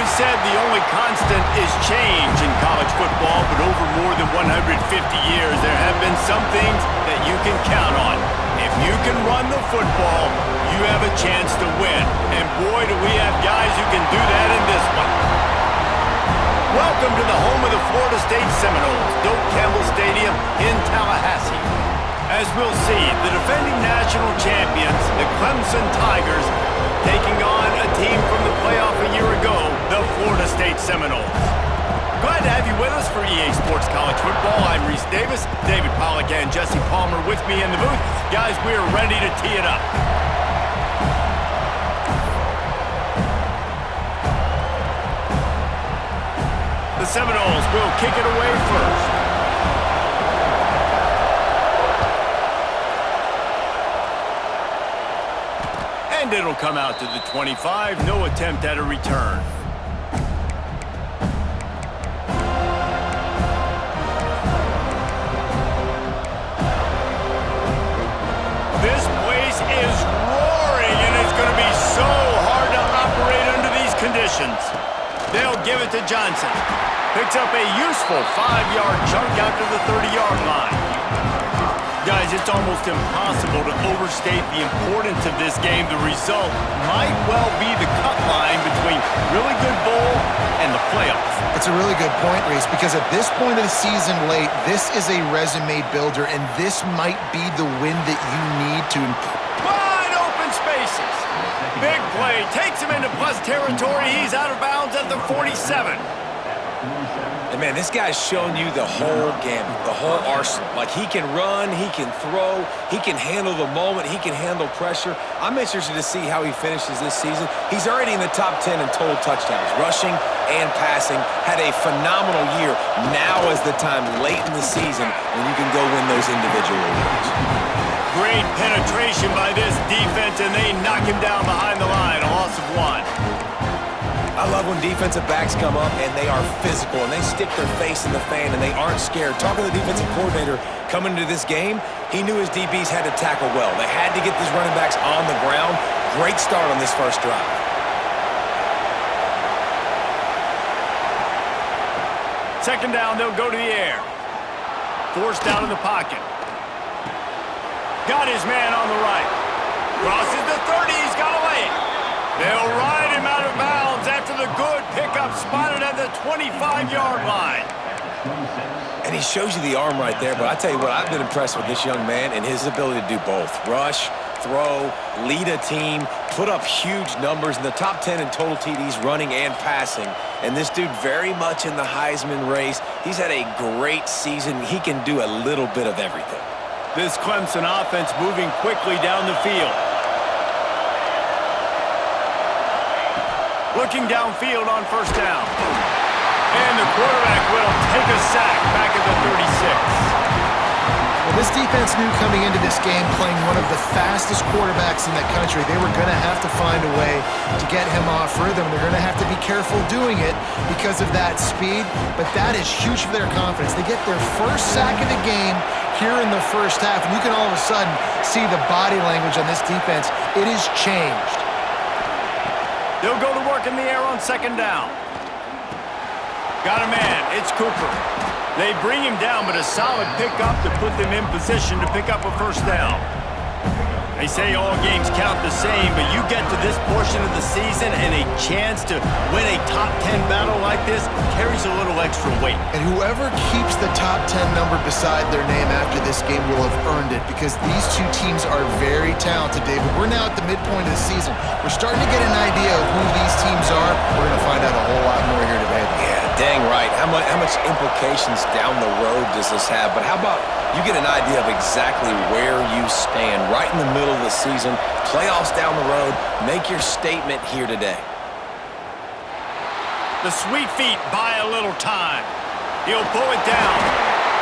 always said the only constant is change in college football, but over more than 150 years, there have been some things that you can count on. If you can run the football, you have a chance to win. And boy, do we have guys who can do that in this one. Welcome to the home of the Florida State Seminoles, Doak Campbell Stadium in Tallahassee. As we'll see, the defending national champions, the Clemson Tigers, taking on a team from the playoff a year ago, the Florida State Seminoles. Glad to have you with us for EA Sports College Football. I'm Reese Davis, David Pollack and Jesse Palmer with me in the booth. Guys, we are ready to tee it up. The Seminoles will kick it away first. And it'll come out to the 25. No attempt at a return. This place is roaring, and it's going to be so hard to operate under these conditions. They'll give it to Johnson. Picks up a useful 5-yard chunk out to the 30-yard line. Guys, it's almost impossible to overstate the importance of this game. The result might well be the cut line between really good bowl and the playoffs. It's a really good point, Reese, because at this point of the season late, this is a resume builder, and this might be the win that you need to improve. Wide open spaces. Big play. Takes him into plus territory. He's out of bounds at the 47. And man, this guy's shown you the whole gamut, the whole arsenal. Like, he can run, he can throw, he can handle the moment, he can handle pressure. I'm interested to see how he finishes this season. He's already in the top 10 in total touchdowns, rushing and passing. Had a phenomenal year. Now is the time late in the season when you can go win those individual awards. Great penetration by this defense, and they knock him down behind the line. A loss of 1. I love when defensive backs come up and they are physical and they stick their face in the fan and they aren't scared. Talking to the defensive coordinator coming into this game, he knew his DBs had to tackle well. They had to get these running backs on the ground. Great start on this first drive. Second down, they'll go to the air. Forced out of the pocket. Got his man on the right. Crosses the 30, he's got away. They'll ride him out of bounds after the good pickup spotted at the 25-yard line. And he shows you the arm right there, but I tell you what, I've been impressed with this young man and his ability to do both. Rush, throw, lead a team, put up huge numbers in the top 10 in total TDs running and passing. And this dude very much in the Heisman race. He's had a great season. He can do a little bit of everything. This Clemson offense moving quickly down the field. Looking downfield on first down. And the quarterback will take a sack back at the 36. Well, this defense knew coming into this game, playing one of the fastest quarterbacks in the country, they were going to have to find a way to get him off rhythm. They're going to have to be careful doing it because of that speed, but that is huge for their confidence. They get their first sack of the game here in the first half, and you can all of a sudden see the body language on this defense. It has changed. They'll go to work in the air on second down. Got a man. It's Cooper. They bring him down, but a solid pickup to put them in position to pick up a first down. They say all games count the same, but you get to this portion of the season and a chance to win a top 10 battle like this carries a little extra weight. And whoever keeps the top 10 number beside their name after this game will have earned it, because these two teams are very talented, David. We're now at the midpoint of the season. We're starting to get an idea of who these teams are. We're going to find out a whole lot more here today. Yeah, dang right. How much implications down the road does this have? But how about you get an idea of exactly where you stand right in the middle of the season, playoffs down the road, make your statement here today. The sweet feet buy a little time. He'll pull it down.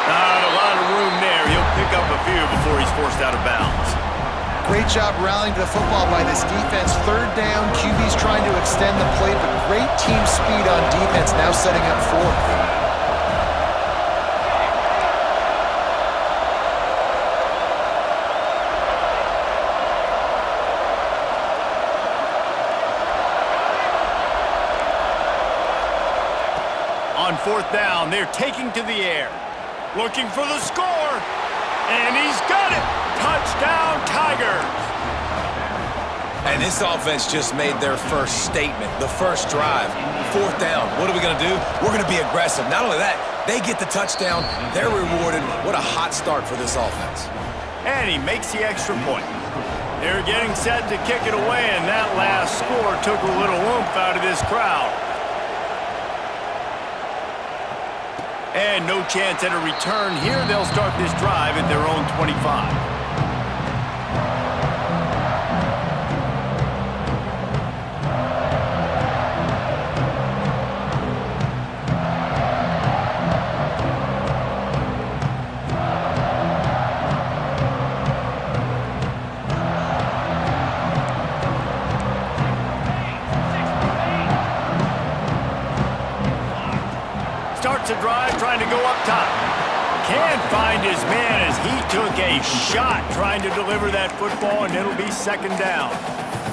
Not a lot of room there. He'll pick up a few before he's forced out of bounds. Great job rallying to the football by this defense. Third down, QB's trying to extend the play, but great team speed on defense, now setting up fourth. 4th down. They're taking to the air. Looking for the score. And he's got it. Touchdown, Tigers. And this offense just made their first statement, the first drive. 4th down. What are we going to do? We're going to be aggressive. Not only that, they get the touchdown. They're rewarded. What a hot start for this offense. And he makes the extra point. They're getting set to kick it away, and that last score took a little oomph out of this crowd. And no chance at a return here. They'll start this drive at their own 25. Starts a drive trying to go up top. Can't find his man as he took a shot trying to deliver that football, and it'll be 2nd down.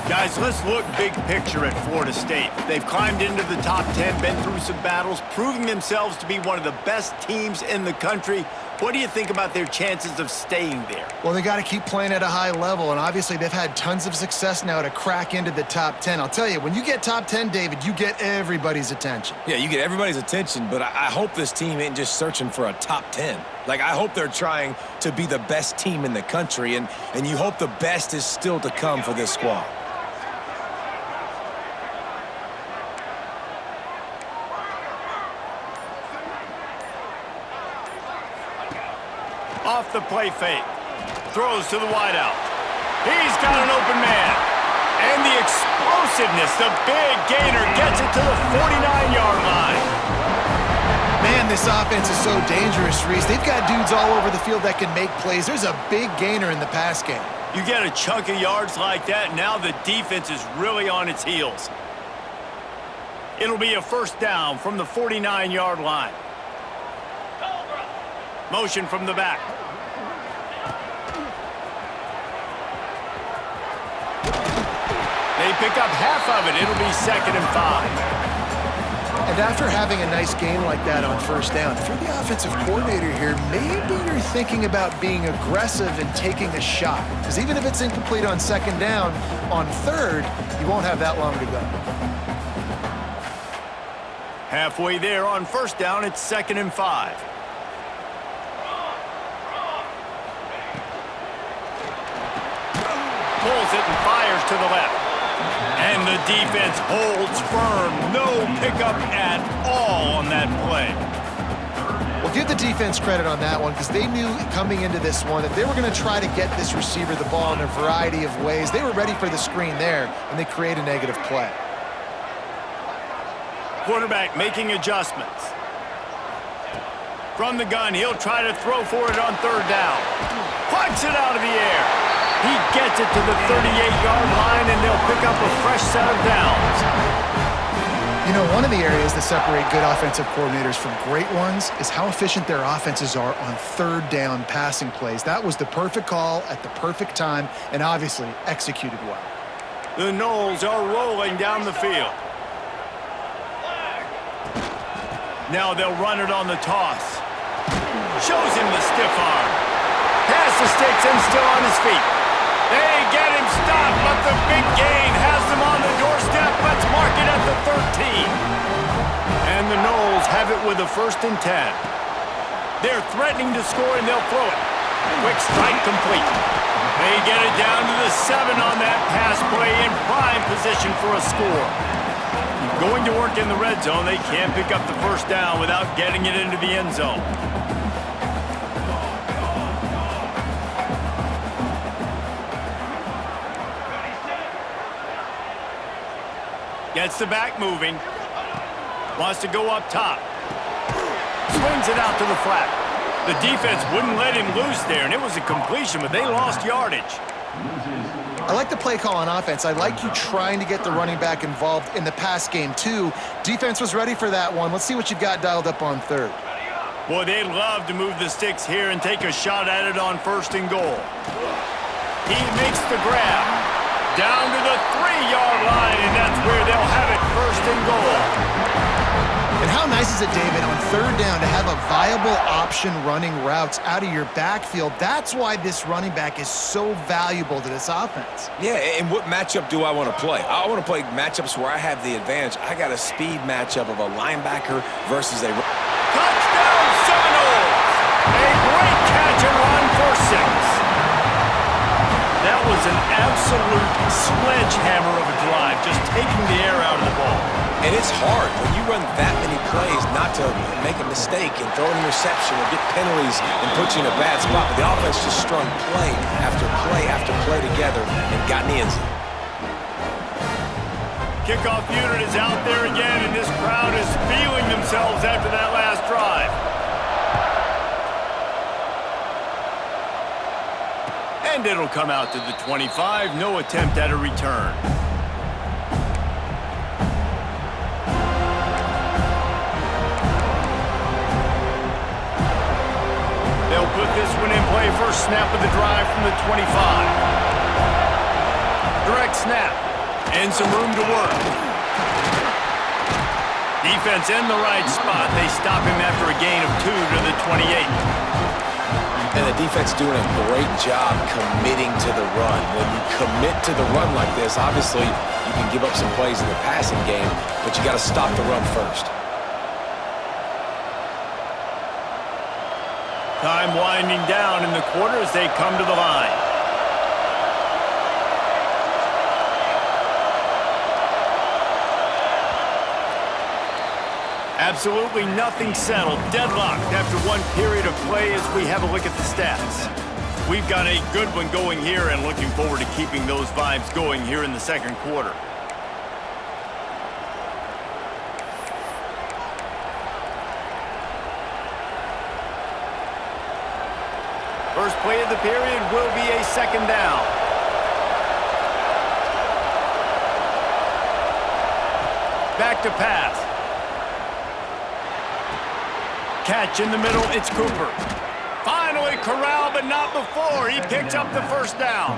Guys, let's look big picture at Florida State. They've climbed into the top 10, been through some battles, proving themselves to be one of the best teams in the country. What do you think about their chances of staying there? Well, they got to keep playing at a high level, and obviously they've had tons of success now to crack into the top 10. I'll tell you, when you get top 10, David, you get everybody's attention. Yeah, you get everybody's attention, but I hope this team ain't just searching for a top 10. Like, I hope they're trying to be the best team in the country, and you hope the best is still to come for this squad. Off the play fake. Throws to the wideout. He's got an open man. And the explosiveness, the big gainer gets it to the 49-yard line. Man, this offense is so dangerous, Reese. They've got dudes all over the field that can make plays. There's a big gainer in the pass game. You get a chunk of yards like that, now the defense is really on its heels. It'll be a 1st down from the 49-yard line. Motion from the back. They pick up half of it. It'll be 2nd and 5. And after having a nice game like that on 1st down, if you're the offensive coordinator here, maybe you're thinking about being aggressive and taking a shot. Because even if it's incomplete on 2nd down, on 3rd, you won't have that long to go. Halfway there on 1st down, it's 2nd and 5. Pulls it and fires to the left. And the defense holds firm. No pickup at all on that play. Well, give the defense credit on that one because they knew coming into this one that they were going to try to get this receiver the ball in a variety of ways. They were ready for the screen there, and they create a negative play. Quarterback making adjustments. From the gun, he'll try to throw for it on 3rd down. Punts it out of the air. He gets it to the 38-yard line, and they'll pick up a fresh set of downs. You know, one of the areas that separate good offensive coordinators from great ones is how efficient their offenses are on 3rd down passing plays. That was the perfect call at the perfect time and obviously executed well. The Noles are rolling down the field. Now they'll run it on the toss. Shows him the stiff arm. Pass the sticks and still on his feet. They get him stopped, but the big gain has them on the doorstep. Let's mark it at the 13. And the Noles have it with a 1st and 10. They're threatening to score, and they'll throw it. Quick strike complete. They get it down to the 7 on that pass play in prime position for a score. Going to work in the red zone, they can't pick up the 1st down without getting it into the end zone. Gets the back moving. Wants to go up top. Swings it out to the flat. The defense wouldn't let him loose there, and it was a completion, but they lost yardage. I like the play call on offense. I like you trying to get the running back involved in the pass game, too. Defense was ready for that one. Let's see what you've got dialed up on 3rd. Boy, they'd love to move the sticks here and take a shot at it on 1st and goal. He makes the grab. Down to the 3-yard line, and that's where they'll have it 1st and goal. And how nice is it, David, on third down to have a viable option running routes out of your backfield? That's why this running back is so valuable to this offense. Yeah, and what matchup do I want to play? I want to play matchups where I have the advantage. I got a speed matchup of a linebacker versus a... Touchdown Seminoles! A great catch and run for 6. That was an absolute sledgehammer of a drive, just taking the air out of the ball. And it's hard when you run that many plays not to make a mistake and throw an interception or get penalties and put you in a bad spot. But the offense just strung play after play after play together and got in the end zone. Kickoff unit is out there again, and this crowd is feeling themselves after that last drive. And it'll come out to the 25. No attempt at a return. They'll put this one in play. First snap of the drive from the 25. Direct snap. And some room to work. Defense in the right spot. They stop him after a gain of 2 to the 28. And the defense doing a great job committing to the run. When you commit to the run like this, obviously you can give up some plays in the passing game, but you got to stop the run first. Time winding down in the quarter as they come to the line. Absolutely nothing settled. Deadlocked after one period of play as we have a look at the stats. We've got a good one going here and looking forward to keeping those vibes going here in the second quarter. First play of the period will be a second down. Back to pass. Catch in the middle, it's Cooper. Finally corralled, but not before. He picks up the first down.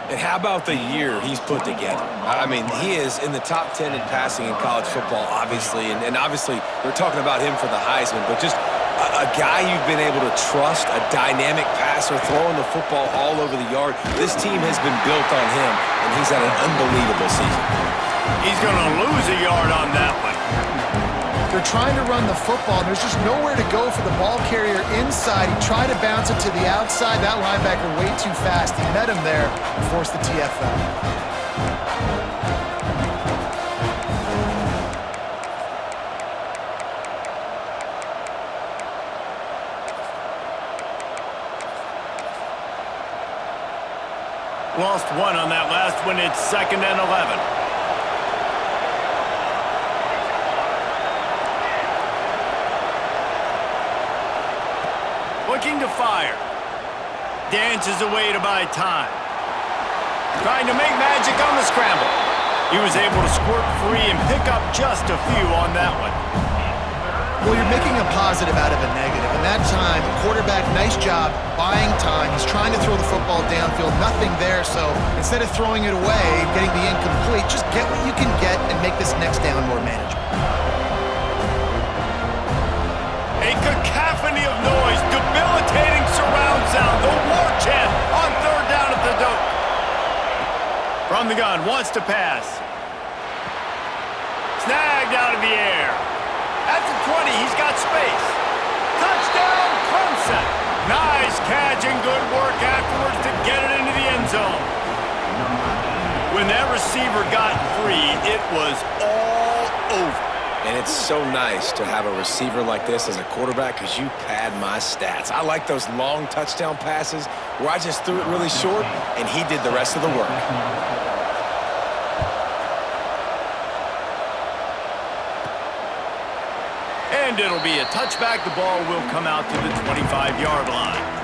And how about the year he's put together? I mean, he is in the top 10 in passing in college football, obviously. And obviously, we're talking about him for the Heisman, but just a guy you've been able to trust, a dynamic passer, throwing the football all over the yard. This team has been built on him, and he's had an unbelievable season. He's going to lose a yard on that one. They're trying to run the football, and there's just nowhere to go for the ball carrier inside. He tried to bounce it to the outside. That linebacker way too fast. He met him there and forced the TFL. Lost one on that last one. It's 2nd and 11. Looking to fire. Dances away to buy time. Trying to make magic on the scramble. He was able to squirt free and pick up just a few on that one. Well, you're making a positive out of a negative. And that time, quarterback, nice job buying time. He's trying to throw the football downfield. Nothing there, so instead of throwing it away, getting the incomplete, just get what you can get and make this next down more manageable. A cacophony of noise, debilitating surround sound, the war chant on third down at the Doak. From the gun, wants to pass. Snagged out of the air. At the 20, he's got space. Touchdown, Clemson. Nice catch and good work afterwards to get it into the end zone. When that receiver got free, it was all over. And it's so nice to have a receiver like this as a quarterback because you pad my stats. I like those long touchdown passes where I just threw it really short and he did the rest of the work. And it'll be a touchback. The ball will come out to the 25-yard line.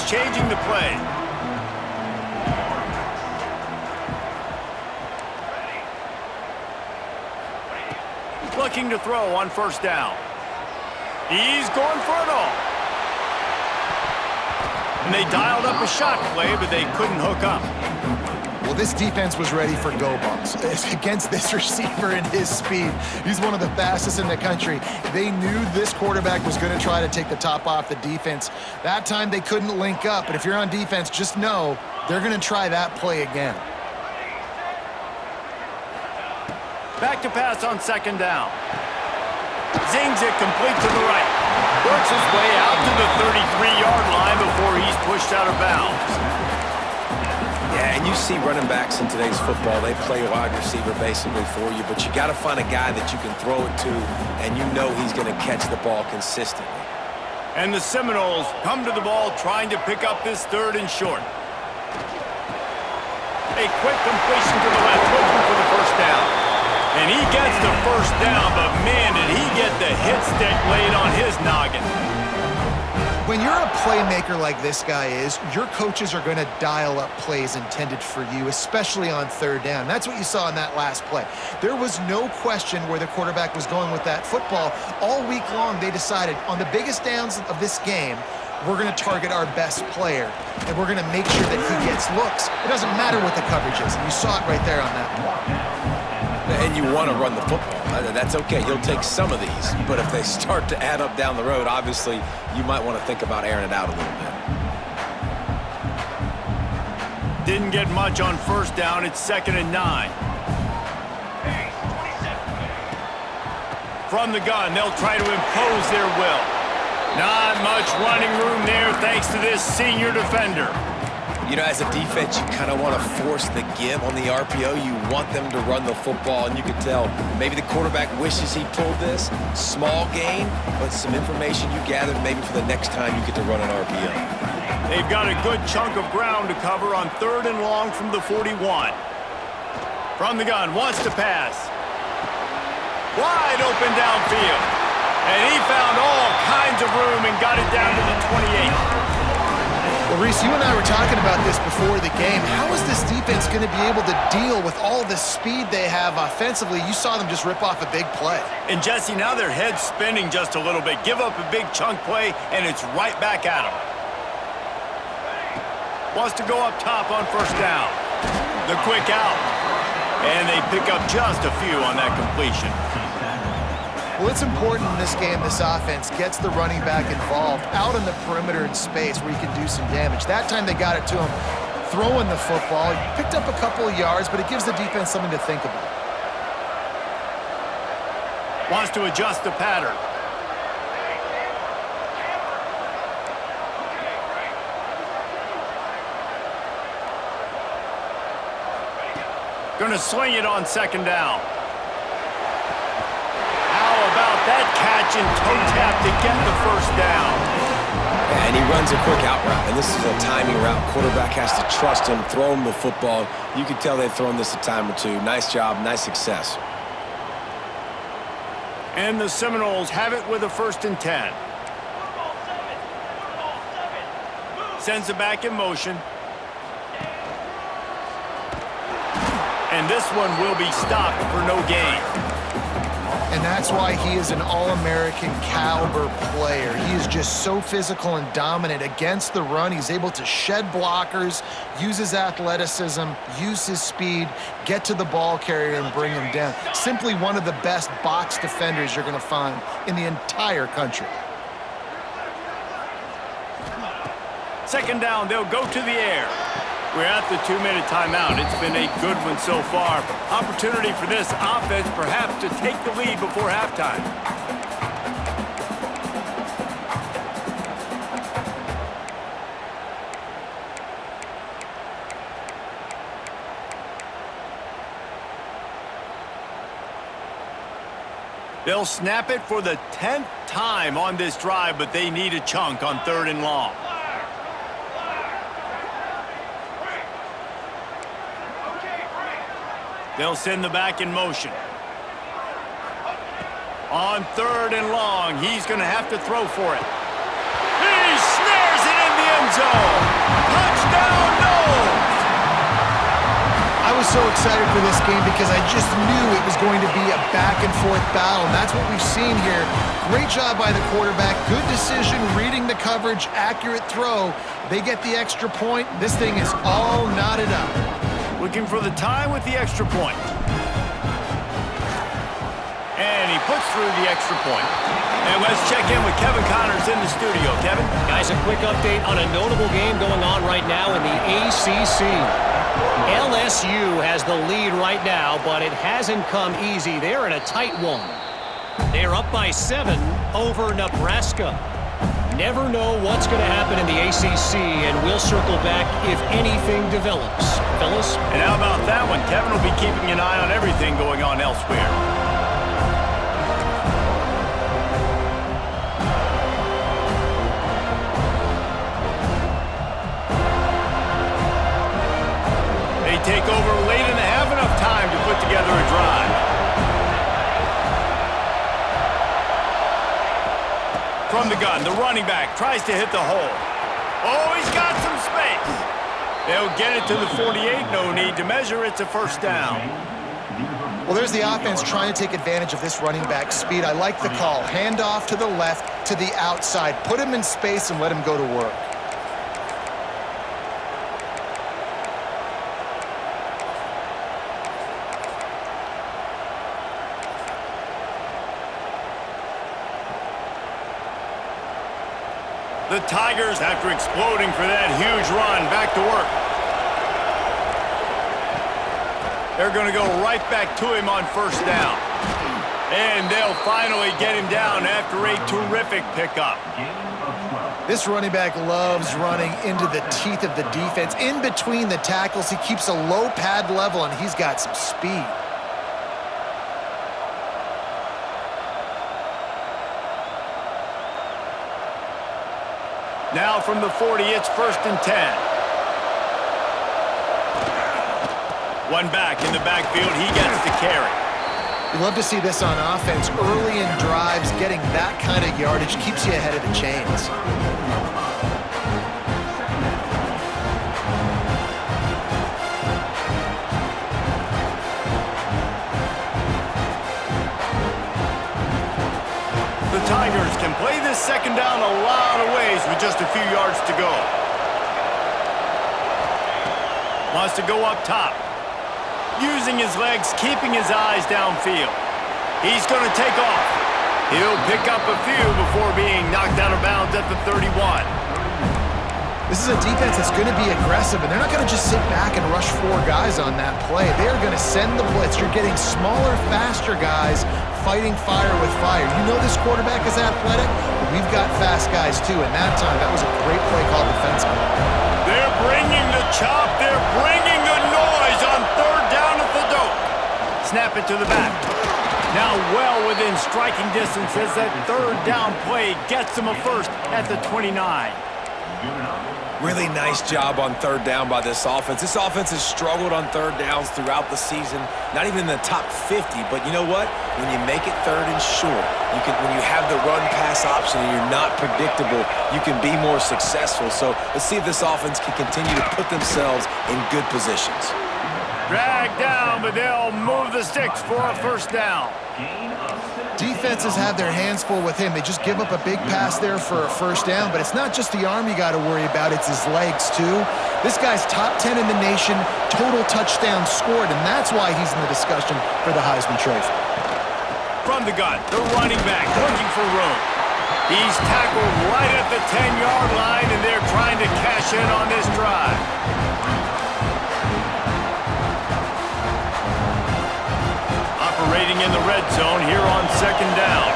Changing the play. looking to throw on first down. He's going for it all. And they dialed up a shot play, but they couldn't hook up. Well, this defense was ready for go balls against this receiver and his speed. He's one of the fastest in the country. They knew this quarterback was going to try to take the top off the defense. That time they couldn't link up, but if you're on defense, just know they're going to try that play again. Back to pass on second down. Zings it complete to the right. Works his way out to the 33-yard line before he's pushed out of bounds. Yeah, and you see running backs in today's football, they play wide receiver basically for you, but you got to find a guy that you can throw it to, and you know he's going to catch the ball consistently. And the Seminoles come to the ball trying to pick up this third and short. A quick completion to the left, looking for the first down. And he gets the first down, but man, did he get the hit stick laid on his noggin. When you're a playmaker like this guy is, your coaches are going to dial up plays intended for you, especially on third down. That's what you saw in that last play. There was no question where the quarterback was going with that football. All week long, they decided on the biggest downs of this game, we're going to target our best player, and we're going to make sure that he gets looks. It doesn't matter what the coverage is, and you saw it right there on that play. And you want to run the football. That's okay. You'll take some of these. But if they start to add up down the road, obviously, you might want to think about airing it out a little bit. Didn't get much on first down. It's 2nd and 9. From the gun, they'll try to impose their will. Not much running room there thanks to this senior defender. You know, as a defense, you kind of want to force the give on the RPO. You want them to run the football, and you can tell maybe the quarterback wishes he pulled this. Small gain, but some information you gathered maybe for the next time you get to run an RPO. They've got a good chunk of ground to cover on 3rd and long from the 41. From the gun, wants to pass. Wide open downfield. And he found all kinds of room and got it down to the 28. Well, Reese, you and I were talking about this before the game. How is this defense going to be able to deal with all the speed they have offensively? You saw them just rip off a big play. And, Jesse, now their head's spinning just a little bit. Give up a big chunk play, and it's right back at them. Wants to go up top on first down. The quick out. And they pick up just a few on that completion. Well, it's important in this game this offense gets the running back involved out in the perimeter in space where he can do some damage. That time they got it to him throwing the football. He picked up a couple of yards, but it gives the defense something to think about. Wants to adjust the pattern. Going to swing it on 2nd down. That catch and toe tap to get the first down. And he runs a quick out route, and this is a timing route. Quarterback has to trust him, throw him the football. You can tell they've thrown this a time or two. Nice job, nice success. And the Seminoles have it with a 1st and 10. Sends it back in motion. And this one will be stopped for no gain. And that's why he is an All-American caliber player. He is just so physical and dominant against the run. He's able to shed blockers, use his athleticism, use his speed, get to the ball carrier and bring him down. Simply one of the best box defenders you're going to find in the entire country. 2nd down, they'll go to the air. We're at the 2-minute timeout. It's been a good one so far. Opportunity for this offense perhaps to take the lead before halftime. They'll snap it for the 10th time on this drive, but they need a chunk on 3rd and long. They'll send the back in motion. On 3rd and long, he's going to have to throw for it. He snares it in the end zone. Touchdown, Noles! I was so excited for this game because I just knew it was going to be a back-and-forth battle, and that's what we've seen here. Great job by the quarterback, good decision, reading the coverage, accurate throw. They get the extra point. This thing is all knotted up. Looking for the tie with the extra point. And he puts through the extra point. And let's check in with Kevin Connors in the studio. Kevin? Guys, a quick update on a notable game going on right now in the ACC. LSU has the lead right now, but it hasn't come easy. They're in a tight one. They're up by 7 over Nebraska. Never know what's going to happen in the ACC, and we'll circle back if anything develops. Fellas? And how about that one? Kevin will be keeping an eye on everything going on elsewhere. They take over late and have enough time to put together a drive. From the gun, the running back tries to hit the hole. Oh, he's got some space. They'll get it to the 48. No need to measure. It's a first down. Well, there's the offense trying to take advantage of this running back speed. I like the call. Hand off to the left, to the outside. Put him in space and let him go to work. The Tigers, after exploding for that huge run, back to work. They're going to go right back to him on first down. And they'll finally get him down after a terrific pickup. This running back loves running into the teeth of the defense. In between the tackles, he keeps a low pad level, and he's got some speed. Now from the 40, it's 1st and 10. One back in the backfield. He gets the carry. You love to see this on offense. Early in drives, getting that kind of yardage keeps you ahead of the chains. The Tigers can play this second down a lot of ways with just a few yards to go. Wants to go up top. Using his legs, keeping his eyes downfield. He's going to take off. He'll pick up a few before being knocked out of bounds at the 31. This is a defense that's going to be aggressive, and they're not going to just sit back and rush 4 guys on that play. They are going to send the blitz. You're getting smaller, faster guys fighting fire with fire. You know this quarterback is athletic, but we've got fast guys too, and that time, that was a great play call defensively. They're bringing the chop. They're bringing the noise on 3rd down at the dope. Snap it to the back. Now well within striking distance as that 3rd down play gets them a first at the 29. Really nice job on 3rd down by this offense. This offense has struggled on 3rd downs throughout the season, not even in the top 50. But you know what? When you make it 3rd and short, when you have the run-pass option and you're not predictable, you can be more successful. So let's see if this offense can continue to put themselves in good positions. Drag down, but they'll move the sticks for a first down. Defenses have their hands full with him. They just give up a big pass there for a first down, but it's not just the arm you got to worry about, it's his legs too. This guy's top 10 in the nation, total touchdowns scored, and that's why he's in the discussion for the Heisman Trophy. From the gun, the running back looking for room. He's tackled right at the 10-yard line, and they're trying to cash in on this drive. Operating in the red zone here on 2nd down.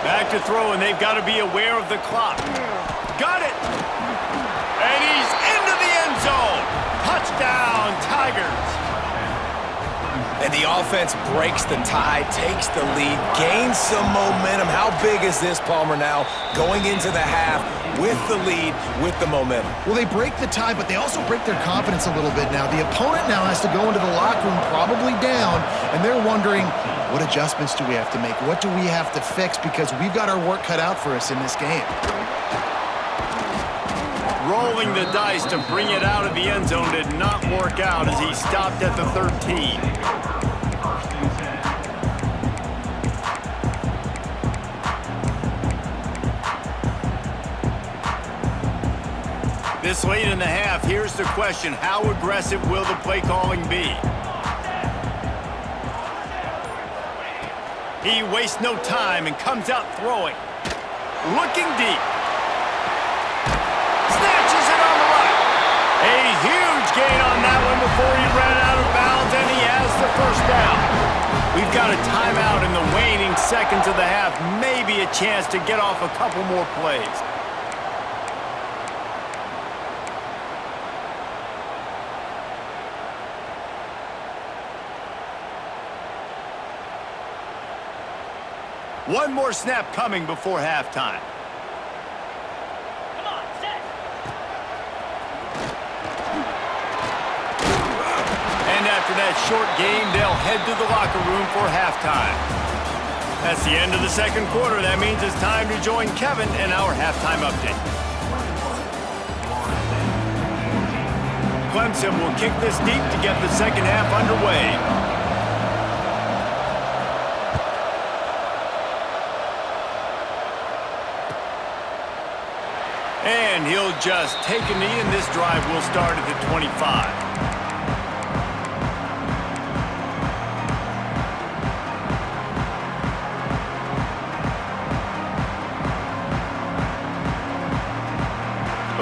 Back to throw, and they've got to be aware of the clock. Got it! And he's into the end zone. Touchdown, Tigers. And the offense breaks the tie, takes the lead, gains some momentum. How big is this, Palmer, now going into the half with the lead, with the momentum? Well, they break the tie, but they also break their confidence a little bit now. The opponent now has to go into the locker room probably down, and they're wondering, what adjustments do we have to make? What do we have to fix? Because we've got our work cut out for us in this game. rolling the dice to bring it out of the end zone did not work out as he stopped at the 13. This late in the half, here's the question: how aggressive will the play calling be? He wastes no time and comes out throwing. Looking deep. Snatches it on the right. A huge gain on that one before he ran out of bounds, and he has the first down. We've got a timeout in the waning seconds of the half. Maybe a chance to get off a couple more plays. One more snap coming before halftime. Come on, set. And after that short game, they'll head to the locker room for halftime. That's the end of the second quarter. That means it's time to join Kevin in our halftime update. Clemson will kick this deep to get the second half underway. And he'll just take a knee, and this drive will start at the 25.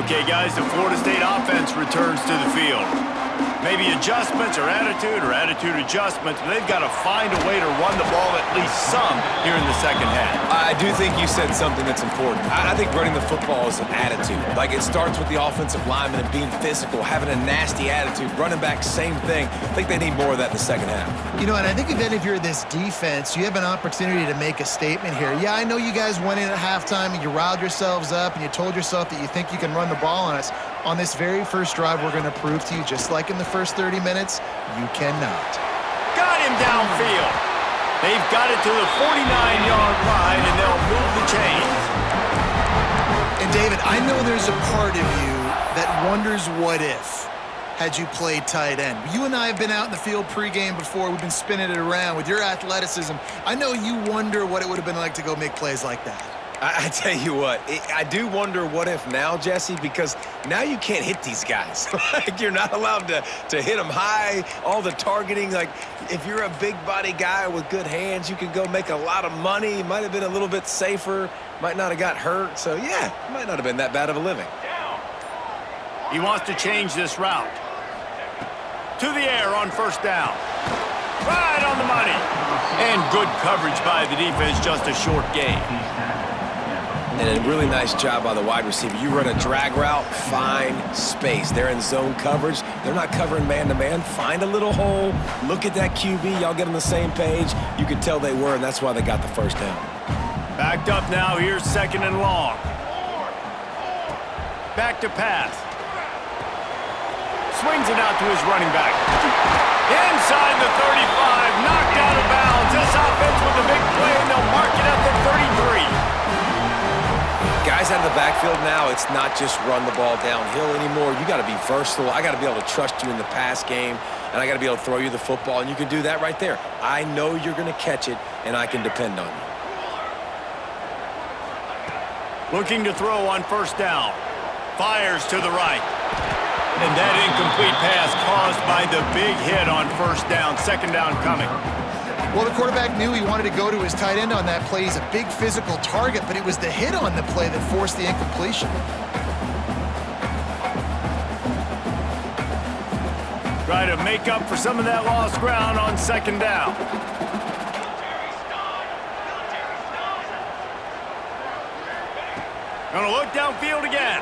Okay, guys, the Florida State offense returns to the field. Maybe adjustments or attitude adjustments, but they've got to find a way to run the ball at least some here in the second half. I do think you said something that's important. I think running the football is an attitude. Like, it starts with the offensive lineman and being physical, having a nasty attitude. Running back, same thing. I think they need more of that in the second half. You know, and I think if you're this defense, you have an opportunity to make a statement here. Yeah, I know you guys went in at halftime and you riled yourselves up and you told yourself that you think you can run the ball on us. On this very first drive, we're going to prove to you, just like in the first 30 minutes, you cannot. Got him downfield. They've got it to the 49-yard line, and they'll move the chains. And, David, I know there's a part of you that wonders what if had you played tight end. You and I have been out in the field pregame before. We've been spinning it around with your athleticism. I know you wonder what it would have been like to go make plays like that. I tell you what, I do wonder what if now, Jesse, because now you can't hit these guys. Like, you're not allowed to hit them high, all the targeting. Like, if you're a big body guy with good hands, you can go make a lot of money. Might have been a little bit safer, might not have got hurt. So, yeah, it might not have been that bad of a living. He wants to change this route. To the air on first down. Right on the money. And good coverage by the defense, just a short gain. And a really nice job by the wide receiver. You run a drag route, find space. They're in zone coverage. They're not covering man-to-man. Find a little hole. Look at that QB. Y'all get on the same page. You could tell they were, and that's why they got the first down. Backed up now. Here's second and long. Back to pass. Swings it out to his running back. Inside the 35. Knocked out of bounds. This offense with a big play, and they'll mark it at the 33. Guys out of the backfield now, it's not just run the ball downhill anymore. You got to be versatile. I got to be able to trust you in the pass game, and I got to be able to throw you the football, and you can do that right there. I know you're going to catch it, and I can depend on you. Looking to throw on first down. Fires to the right. And that incomplete pass caused by the big hit on first down. Second down coming. Well, the quarterback knew he wanted to go to his tight end on that play. He's a big physical target, but it was the hit on the play that forced the incompletion. Try to make up for some of that lost ground on second down. Gonna look downfield again.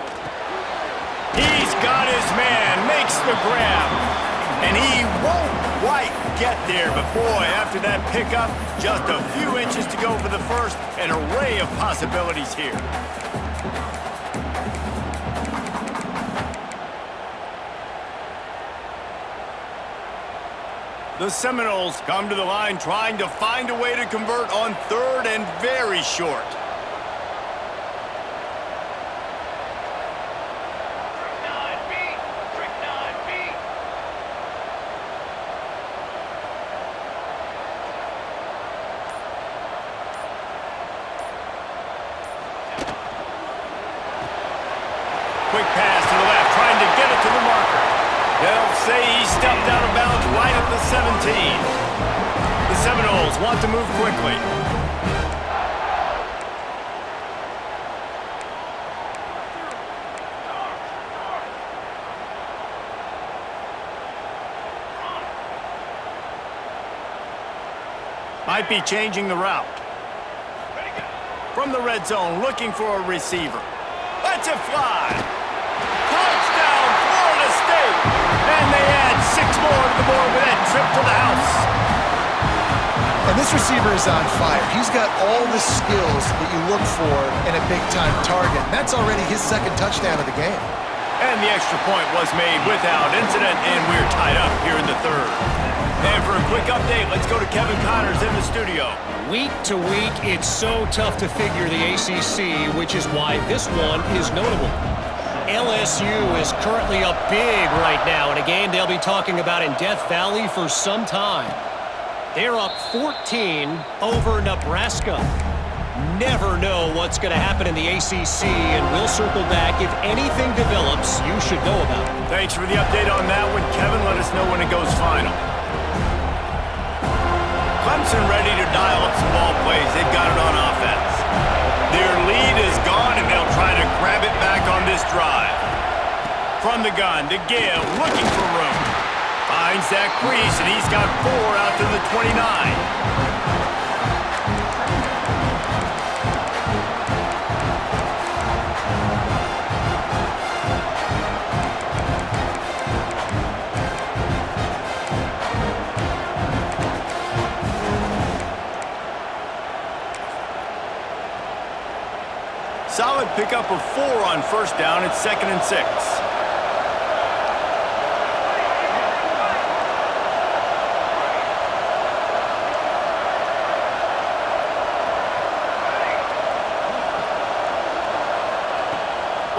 He's got his man, makes the grab, and he won't quite get there, but boy, after that pickup, just a few inches to go for the first, an array of possibilities here. The Seminoles come to the line trying to find a way to convert on third and very short. quick pass to the left, trying to get it to the marker. They'll say he stepped out of bounds right at the 17. The Seminoles want to move quickly. Might be changing the route. From the red zone, looking for a receiver. Lets it fly. Touchdown, Florida State. And they add 6 more to the board with that trip to the house. And this receiver is on fire. He's got all the skills that you look for in a big-time target. That's already his second touchdown of the game. And the extra point was made without incident, and we're tied up here in the third. And for a quick update, let's go to Kevin Connors in the studio. Week to week, it's so tough to figure the ACC, which is why this one is notable. LSU is currently up big right now in a game they'll be talking about in Death Valley for some time. They're up 14 over Nebraska. Never know what's going to happen in the ACC, and we'll circle back if anything develops you should know about. Thanks for the update on that one, Kevin. Let us know when it goes final. Clemson ready to dial up some ball plays. They've got it on offense. Their lead is gone, and they'll try to grab it back on this drive. From the gun, to Gale, looking for room. Finds that crease, and he's got 4 out to the 29. Solid pickup of 4 on first down. It's 2nd and 6.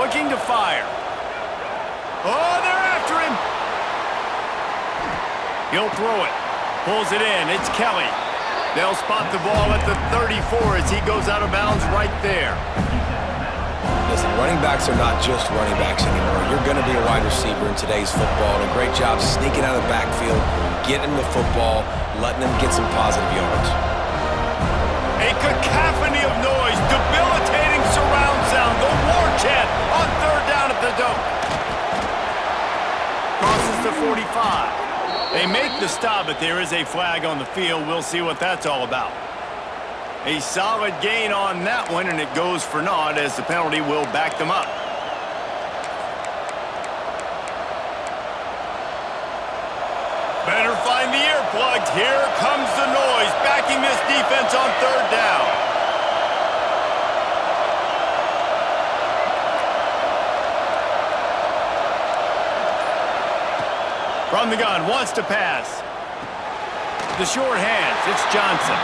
Looking to fire. Oh, they're after him. He'll throw it. Pulls it in. It's Kelly. They'll spot the ball at the 34 as he goes out of bounds right there. Listen, running backs are not just running backs anymore. You're going to be a wide receiver in today's football, and a great job sneaking out of the backfield, getting the football, letting them get some positive yards. A cacophony of noise, debilitating surround sound, the war chant on 3rd down at the Dome. Crosses to 45. They make the stop, but there is a flag on the field. We'll see what that's all about. A solid gain on that one, and it goes for naught as the penalty will back them up. Better find the earplugs. Here comes the noise, backing this defense on 3rd down. From the gun, wants to pass. The short hands, it's Johnson.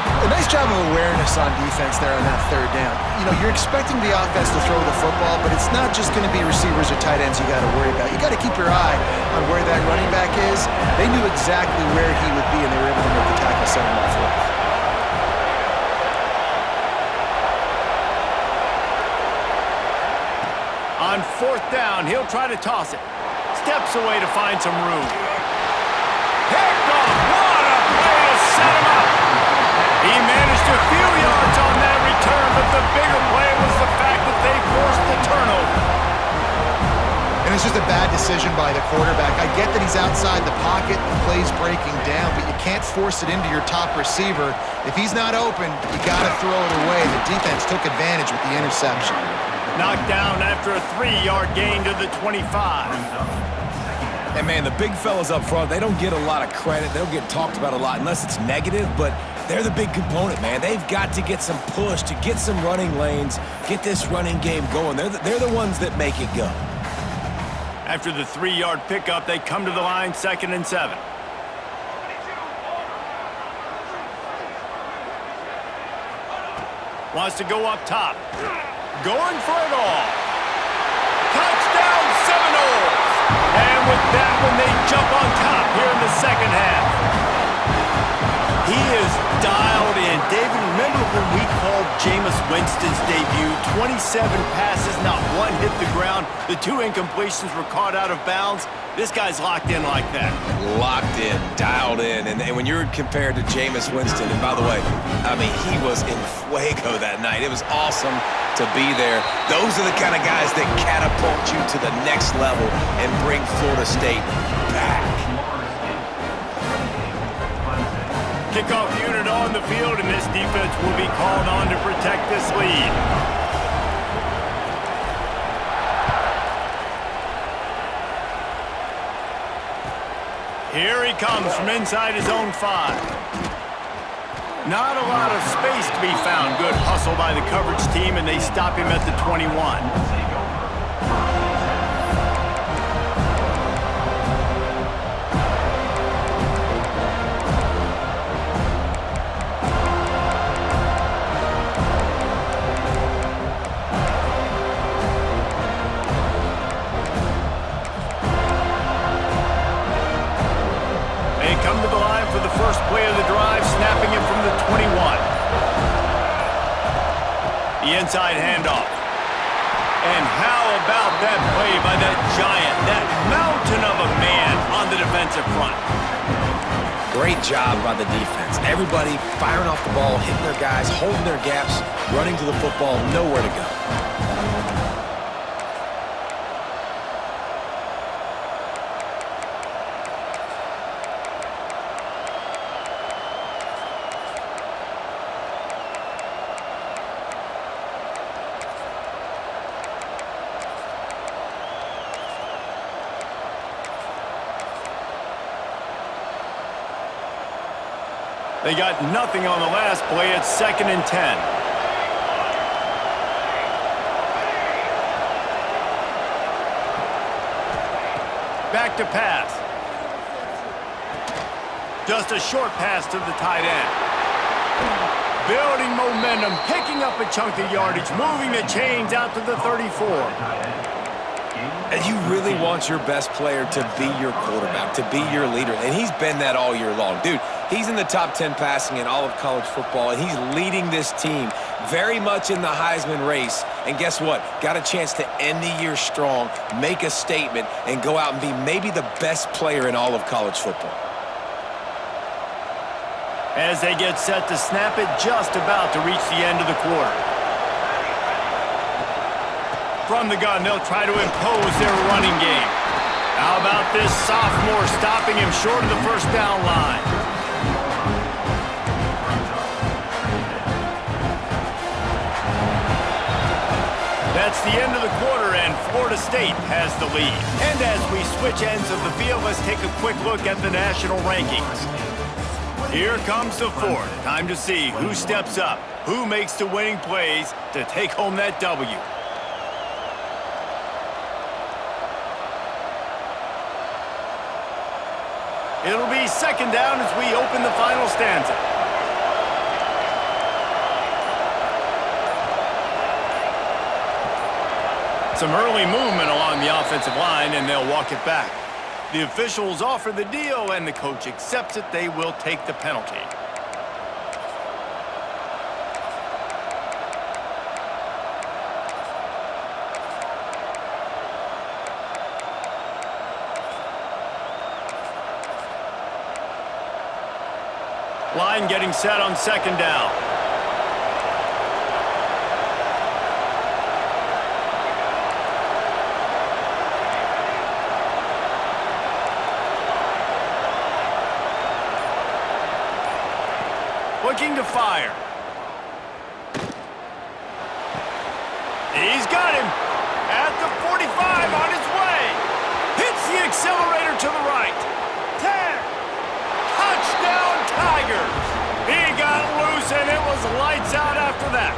A nice job of awareness on defense there on that 3rd down. You know, you're expecting the offense to throw the football, but it's not just going to be receivers or tight ends you got to worry about. You got to keep your eye on where that running back is. They knew exactly where he would be, and they were able to make the tackle 7 on 4. On 4th down, he'll try to toss it. Steps away to find some room. Picked off. What a play to set him up. He managed a few yards on that return, but the bigger play was the fact that they forced the turnover. And it's just a bad decision by the quarterback. I get that he's outside the pocket, the play's breaking down, but you can't force it into your top receiver. If he's not open, you got to throw it away. The defense took advantage with the interception. Knocked down after a 3-yard gain to the 25. And, man, the big fellas up front, they don't get a lot of credit. They don't get talked about a lot unless it's negative, but they're the big component, man. They've got to get some push, to get some running lanes, get this running game going. They're the ones that make it go. After the 3-yard pickup, they come to the line, 2nd and 7. Wants to go up top. Going for it all. Touchdown, Seminoles! And with that one, they jump on top here in the 2nd half. He is dialed in. David, remember when we called Jameis Winston's debut. 27 passes, not one hit the ground. The 2 incompletions were caught out of bounds. This guy's locked in like that. Locked in, dialed in. And when you're compared to Jameis Winston, and by the way, I mean, he was in fuego that night. It was awesome to be there. Those are the kind of guys that catapult you to the next level and bring Florida State back. Kickoff unit on the field, and this defense will be called on to protect this lead. Here he comes from inside his own 5. Not a lot of space to be found. Good hustle by the coverage team, and they stop him at the 21. Come to the line for the first play of the drive, snapping it from the 21. The inside handoff. And how about that play by that giant, that mountain of a man on the defensive front? Great job by the defense. Everybody firing off the ball, hitting their guys, holding their gaps, running to the football, nowhere to go. They got nothing on the last play. It's 2nd and 10. Back to pass. Just a short pass to the tight end. Building momentum, picking up a chunk of yardage, moving the chains out to the 34. And you really want your best player to be your quarterback, to be your leader. And he's been that all year long. Dude, he's in the top 10 passing in all of college football, and he's leading this team very much in the Heisman race. And guess what? Got a chance to end the year strong, make a statement, and go out and be maybe the best player in all of college football. As they get set to snap it, just about to reach the end of the quarter. From the gun, they'll try to impose their running game. How about this sophomore stopping him short of the first down line? That's the end of the quarter, and Florida State has the lead. And as we switch ends of the field, let's take a quick look at the national rankings. Here comes the 4th. Time to see who steps up, who makes the winning plays to take home that W. It'll be 2nd down as we open the final stanza. Some early movement along the offensive line, and they'll walk it back. The officials offer the deal, and the coach accepts it. They will take the penalty. Line getting set on 2nd down. Looking to fire. He's got him at the 45 on his way. Hits the accelerator to the right. 10. Touchdown Tigers. He got loose and it was lights out after that.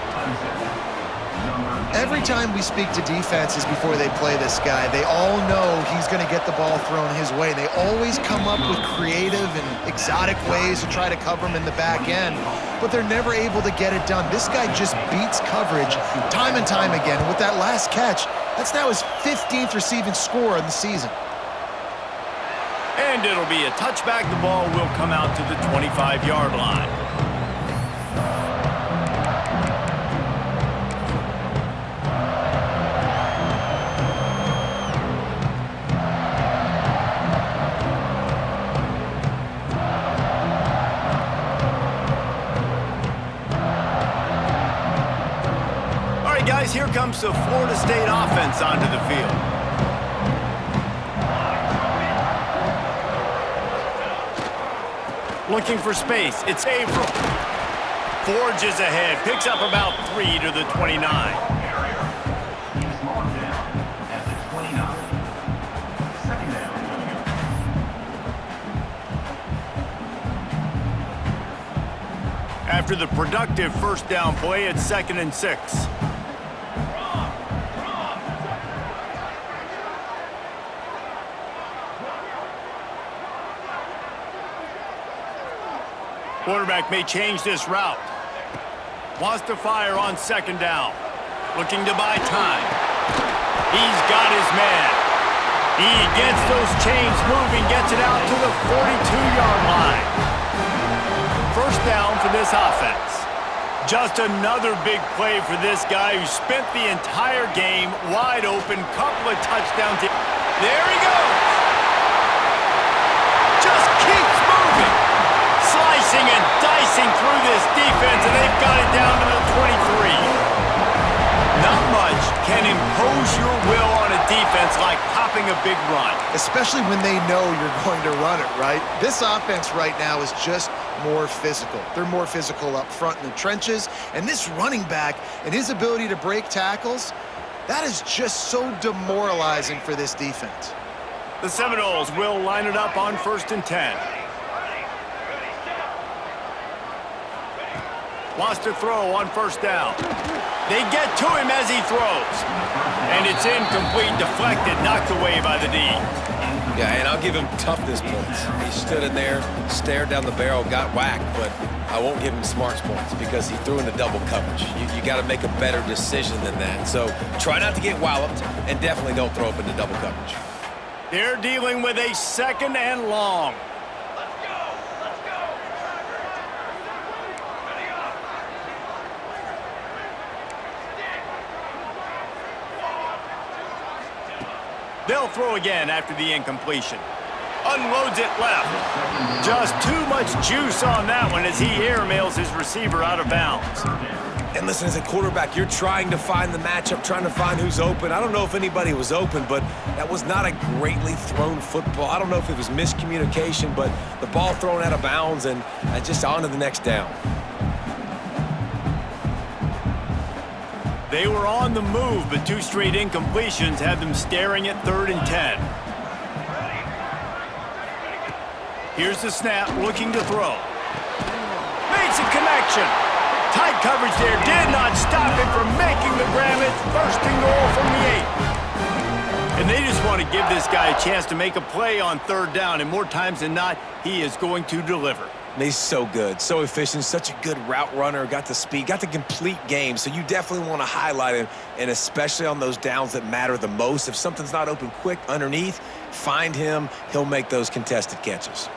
Every time we speak to defenses before they play this guy, they all know he's going to get the ball thrown his way. They always come up with creative and exotic ways to try to cover him in the back end, but they're never able to get it done. This guy just beats coverage time and time again. And with that last catch, that's now his 15th receiving score in the season. And it'll be a touchback. The ball will come out to the 25-yard line. here comes the Florida State offense onto the field. Looking for space. It's Averill. Forges ahead. Picks up about 3 to the 29. After the productive first down play, it's 2nd and 6. Quarterback may change this route. Wants to fire on 2nd down. Looking to buy time. He's got his man. He gets those chains moving, gets it out to the 42-yard line. First down for this offense. Just another big play for this guy who spent the entire game wide open. Couple of touchdowns. There he goes. Just keeps moving. Slicing and dicing through this defense, and they've got it down to the 23. Not much can impose your will on a defense like popping a big run. Especially when they know you're going to run it, right? This offense right now is just more physical. They're more physical up front in the trenches, and this running back and his ability to break tackles, that is just so demoralizing for this defense. The Seminoles will line it up on 1st and 10. Wants to throw on 1st down. They get to him as he throws. And it's incomplete, deflected, knocked away by the D. Yeah, and I'll give him toughness points. He stood in there, stared down the barrel, got whacked, but I won't give him smarts points because he threw into double coverage. You got to make a better decision than that. So try not to get walloped, and definitely don't throw up into double coverage. They're dealing with a 2nd and long. They'll throw again after the incompletion. Unloads it left. Just too much juice on that one as he airmails his receiver out of bounds. And listen, as a quarterback, you're trying to find the matchup, trying to find who's open. I don't know if anybody was open, but that was not a greatly thrown football. I don't know if it was miscommunication, but the ball thrown out of bounds and just on to the next down. They were on the move, but 2 straight incompletions had them staring at 3rd and 10. Here's the snap, looking to throw. Makes a connection. Tight coverage there did not stop him from making the grab. It's 1st and goal from the 8. And they just want to give this guy a chance to make a play on 3rd down, and more times than not, he is going to deliver. He's so good, so efficient, such a good route runner, got the speed, got the complete game, so you definitely want to highlight him, and especially on those downs that matter the most. If something's not open quick underneath, find him. He'll make those contested catches.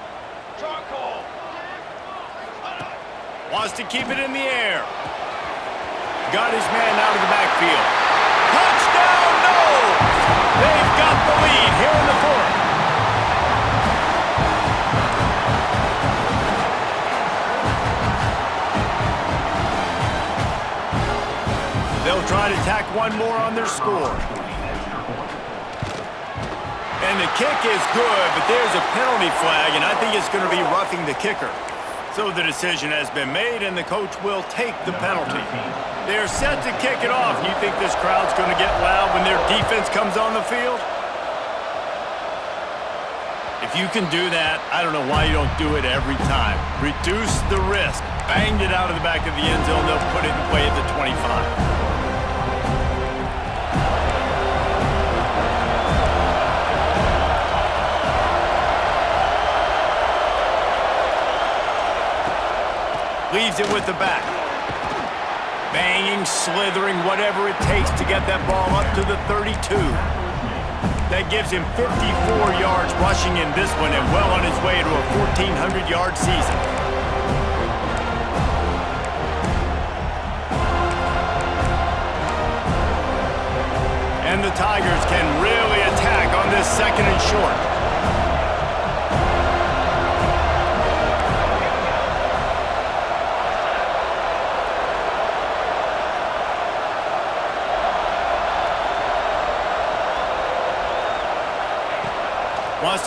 Wants to keep it in the air. Got his man out of the backfield. Touchdown, no! They've got the lead here in the 4th. They'll try to tack one more on their score. And the kick is good, but there's a penalty flag, and I think it's going to be roughing the kicker. So the decision has been made, and the coach will take the penalty. They're set to kick it off. You think this crowd's going to get loud when their defense comes on the field? If you can do that, I don't know why you don't do it every time. Reduce the risk. Banged it out of the back of the end zone. They'll put it in play at the 25. Leaves it with the back. Banging, slithering, whatever it takes to get that ball up to the 32. That gives him 54 yards rushing in this one and well on his way to a 1,400-yard season. And the Tigers can really attack on this 2nd and short.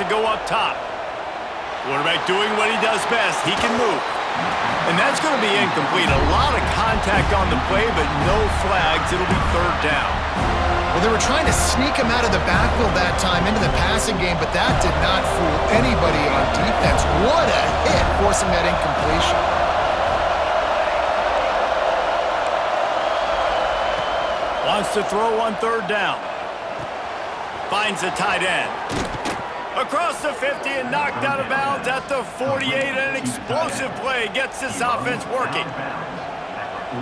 to go up top. Quarterback doing what he does best. He can move. And that's going to be incomplete. A lot of contact on the play, but no flags. It'll be third down. Well, they were trying to sneak him out of the backfield that time into the passing game, but that did not fool anybody on defense. What a hit, forcing that incompletion. Wants to throw on third down. Finds the tight end. Across the 50 and knocked out of bounds at the 48. An explosive play gets this offense working.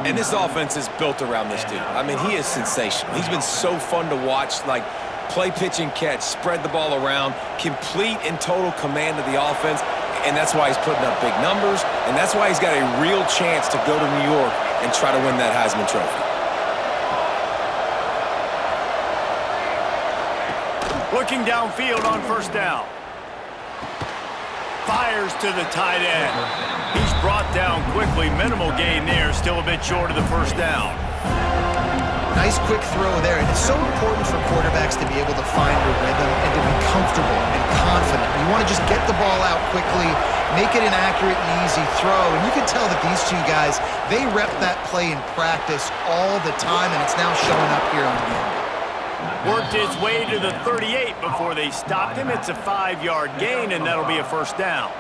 And this offense is built around this dude. I mean, he is sensational. He's been so fun to watch, like play, pitch, and catch, spread the ball around, complete and total command of the offense, and that's why he's putting up big numbers, and that's why he's got a real chance to go to New York and try to win that Heisman Trophy. Looking downfield on first down. Fires to the tight end. He's brought down quickly. Minimal gain there. Still a bit short of the first down. Nice quick throw there. And it's so important for quarterbacks to be able to find a rhythm and to be comfortable and confident. You want to just get the ball out quickly, make it an accurate and easy throw. And you can tell that these two guys, they rep that play in practice all the time, and it's now showing up here on game. Worked his way to the 38 before they stopped him. It's a 5-yard gain, and that'll be a first down.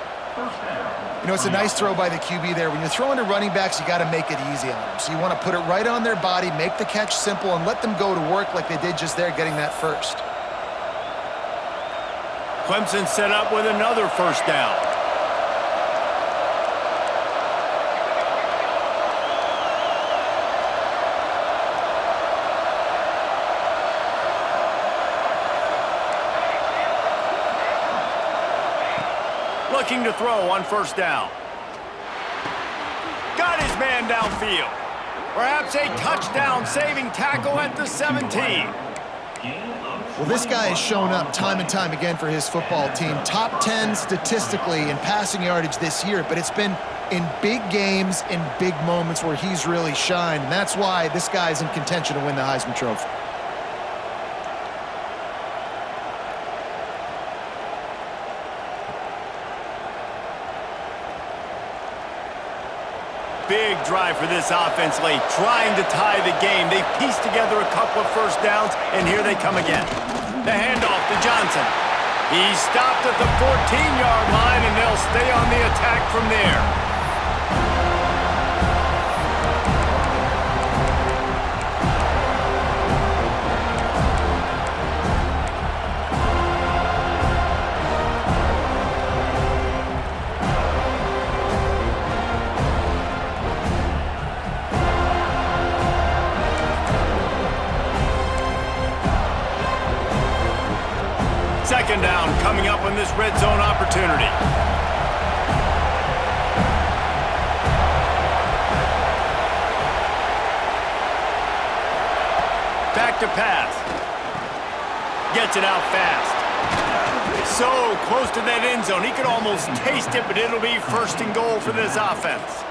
You know, it's a nice throw by the QB there. When you're throwing to running backs, you got to make it easy on them. So you want to put it right on their body, make the catch simple, and let them go to work like they did just there, getting that first. Clemson set up with another first down. Looking to throw on first down. Got his man downfield. Perhaps a touchdown-saving tackle at the 17. Well, this guy has shown up time and time again for his football team. Top 10 statistically in passing yardage this year, but it's been in big games, in big moments where he's really shined. And that's why this guy's in contention to win the Heisman Trophy. Big drive for this offense late, trying to tie the game. They've pieced together a couple of first downs, and here they come again. The handoff to Johnson. He's stopped at the 14-yard line, and they'll stay on the attack from there. Second down coming up on this red zone opportunity. Back to pass. Gets it out fast. So close to that end zone. He could almost taste it, but it'll be first and goal for this offense.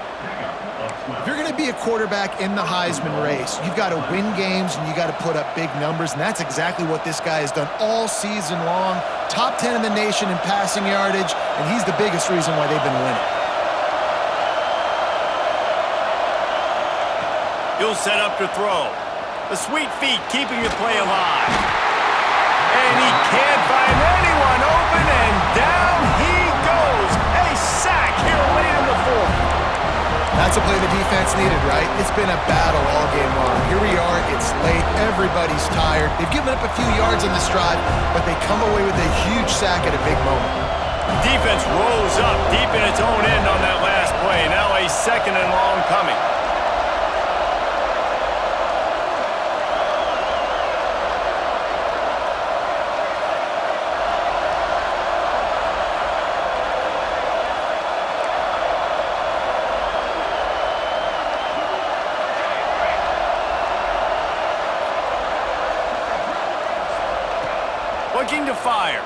If you're going to be a quarterback in the Heisman race, you've got to win games and you got to put up big numbers, and that's exactly what this guy has done all season long. Top 10 in the nation in passing yardage, and he's the biggest reason why they've been winning. He'll set up to throw. The sweet feet keeping the play alive. And he can't find anyone open, and down he goes. A sack here late in the fourth. That's a play the defense needed, right? It's been a battle all game long. Here we are, it's late, everybody's tired. They've given up a few yards on this drive, but they come away with a huge sack at a big moment. Defense rose up deep in its own end on that last play. Now a second and long coming. Looking to fire.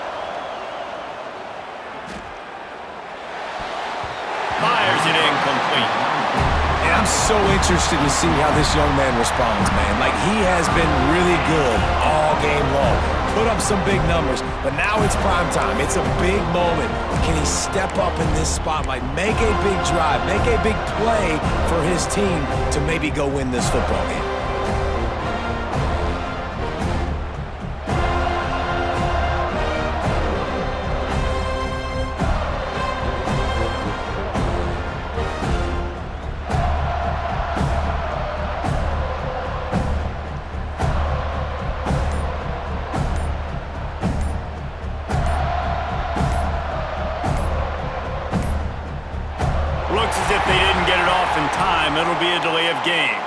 Fires it incomplete. And I'm so interested to see how this young man responds, man. Like, he has been really good all game long. put up some big numbers, but now it's prime time. It's a big moment. Can he step up in this spotlight, make a big drive, make a big play for his team to maybe go win this football game? Looks as if they didn't get it off in time. It'll be a delay of game.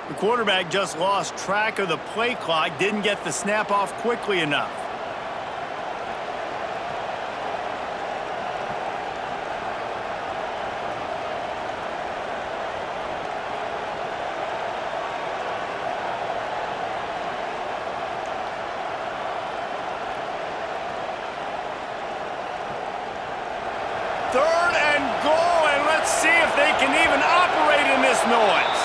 The quarterback just lost track of the play clock, didn't get the snap off quickly enough. Third and goal, and let's see if they can even operate in this noise.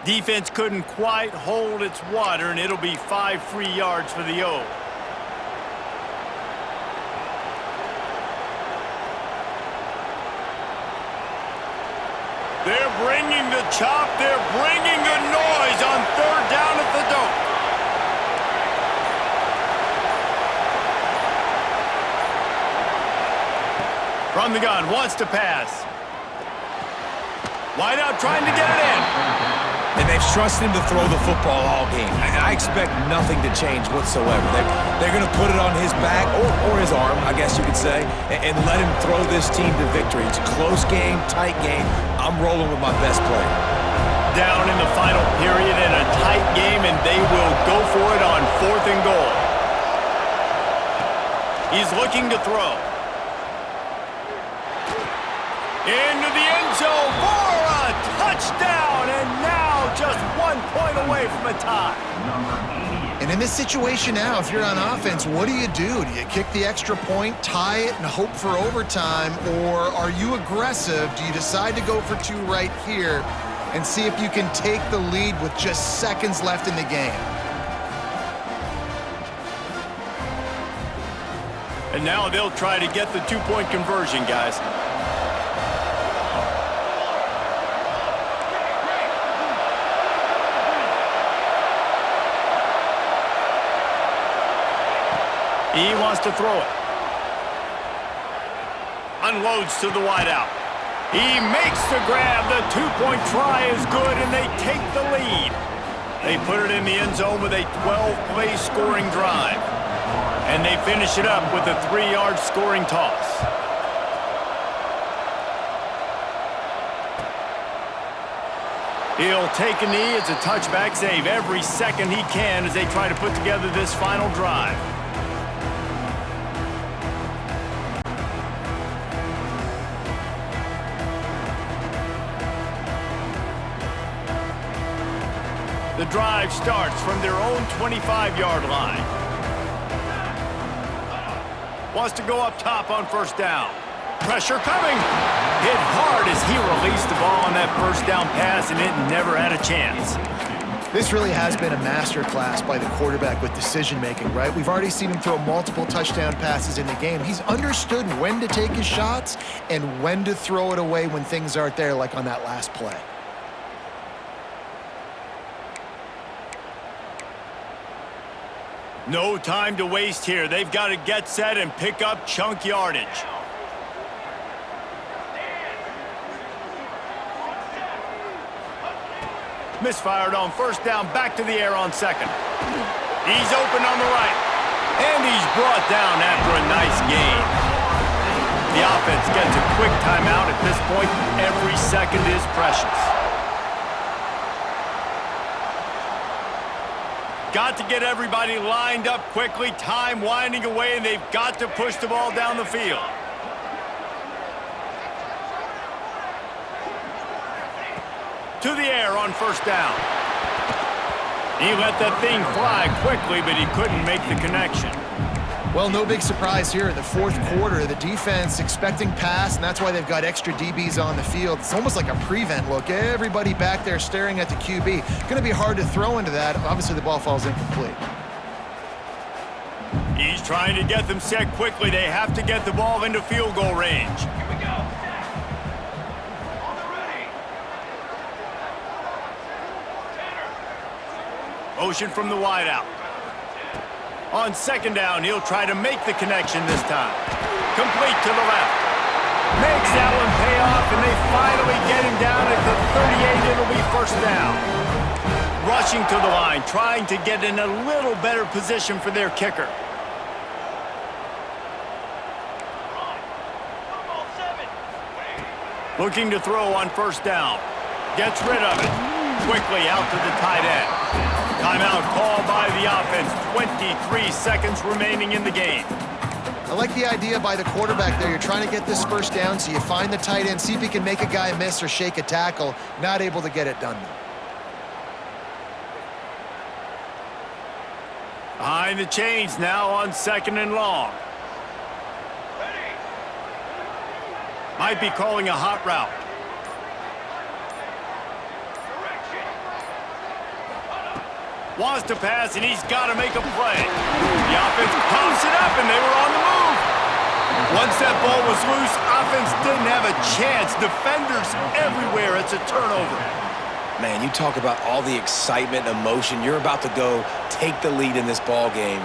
Defense couldn't quite hold its water, and it'll be 5 free yards for the O. They're bringing the chop. They're bringing the noise on third down at the dope. From the gun, wants to pass. Wide out, trying to get it in. And they've trusted him to throw the football all game. I expect nothing to change whatsoever. They're going to put it on his back, or his arm, I guess you could say, and let him throw this team to victory. It's a close game, tight game. I'm rolling with my best player. Down in the final period in a tight game, and they will go for it on 4th and goal. He's looking to throw. Into the end zone for a touchdown, and now just 1 point away from a tie. And in this situation now, if you're on offense, what do? Do you kick the extra point, tie it, and hope for overtime, or are you aggressive? Do you decide to go for 2 right here and see if you can take the lead with just seconds left in the game? And now they'll try to get the 2-point conversion, guys. He wants to throw it. Unloads to the wideout. He makes the grab. The 2-point try is good, and they take the lead. They put it in the end zone with a 12-play scoring drive. And they finish it up with a 3-yard scoring toss. He'll take a knee. It's a touchback save every second he can as they try to put together this final drive. The drive starts from their own 25-yard line. Wants to go up top on 1st down. Pressure coming. Hit hard as he released the ball on that 1st down pass, and it never had a chance. This really has been a masterclass by the quarterback with decision-making, right? We've already seen him throw multiple touchdown passes in the game. He's understood when to take his shots and when to throw it away when things aren't there, like on that last play. No time to waste here. They've got to get set and pick up chunk yardage. Misfired on 1st down, back to the air on 2nd. He's open on the right. And he's brought down after a nice gain. The offense gets a quick timeout. At this point, every second is precious. Got to get everybody lined up quickly. Time winding away, and they've got to push the ball down the field. To the air on 1st down. He let that thing fly quickly, but he couldn't make the connection. Well, no big surprise here in the fourth quarter. The defense expecting pass, and that's why they've got extra DBs on the field. It's almost like a prevent look. Everybody back there staring at the QB. Going to be hard to throw into that. Obviously, the ball falls incomplete. He's trying to get them set quickly. They have to get the ball into field goal range. Here we go. On the ready. Motion from the wideout. On second down, he'll try to make the connection this time. Complete to the left. Makes that one pay off, and they finally get him down at the 38. It'll be first down. Rushing to the line, trying to get in a little better position for their kicker. Looking to throw on first down. Gets rid of it. Quickly out to the tight end. Timeout called by the offense. 23 seconds remaining in the game. I like the idea by the quarterback there. You're trying to get this first down, so you find the tight end, see if he can make a guy miss or shake a tackle. Not able to get it done, though. Behind the chains now on second and long. Might be calling a hot route. Wants to pass, and he's got to make a play. The offense pops it up, and they were on the move. Once that ball was loose, offense didn't have a chance. Defenders everywhere. It's a turnover. Man, you talk about all the excitement, emotion. You're about to go take the lead in this ball game.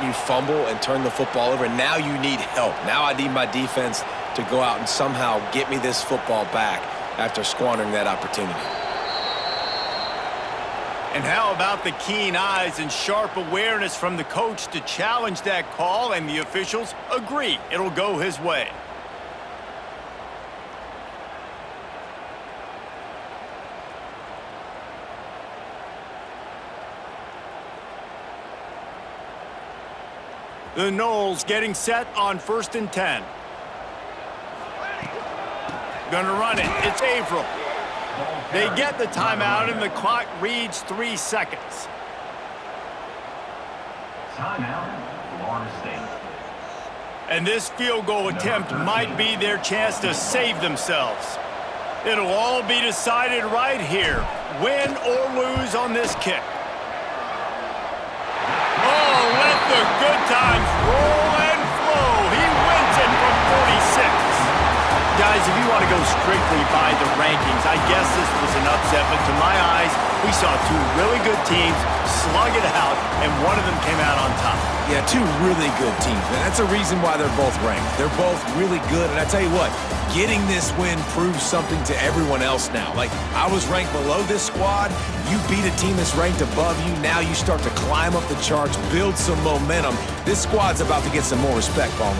You fumble and turn the football over, and now you need help. Now I need my defense to go out and somehow get me this football back after squandering that opportunity. And how about the keen eyes and sharp awareness from the coach to challenge that call, and the officials agree it'll go his way. The Noles getting set on 1st and 10. Gonna run it. It's Averill. They get the timeout, and the clock reads 3 seconds. Timeout, Florida State. And this field goal attempt might be their chance to save themselves. It'll all be decided right here, win or lose on this kick. Oh, let the good times roll and flow. He wins it from 46. Guys, if you want to go strictly by the rankings, I guess this was an upset, but to my eyes, we saw two really good teams slug it out, and one of them came out on top. Yeah, two really good teams, man. That's a reason why they're both ranked. They're both really good, and I tell you what, getting this win proves something to everyone else now. Like, I was ranked below this squad. You beat a team that's ranked above you. Now you start to climb up the charts, build some momentum. This squad's about to get some more respect, Palmer.